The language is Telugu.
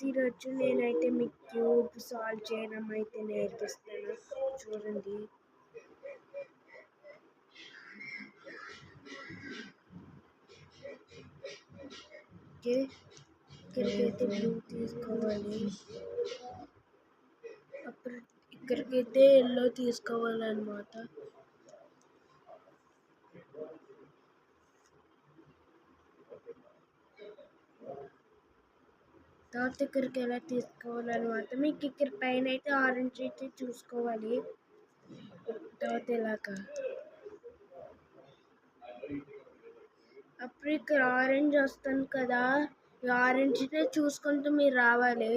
ఈరోజు నేనైతే మీకు క్యూబ్ సాల్వ్ చేయడం అయితే నేర్పిస్తాను. చూడండి. ఓకే, ఇక్కడికైతే బ్లూ తీసుకోవాలి. అప్పుడు ఇక్కడికైతే ఎల్లో తీసుకోవాలన్నమాట. తర్వాత ఇక్కడికి ఎలా తీసుకోవాలన్నమాట. మీకు ఇక్కడ పైన అయితే ఆరెంజ్ అయితే చూసుకోవాలి. తర్వాత ఇలాగా అప్పుడు ఇక్కడ ఆరెంజ్ వస్తుంది కదా, ఈ ఆరెంజ్నే చూసుకుంటూ మీరు రావాలి.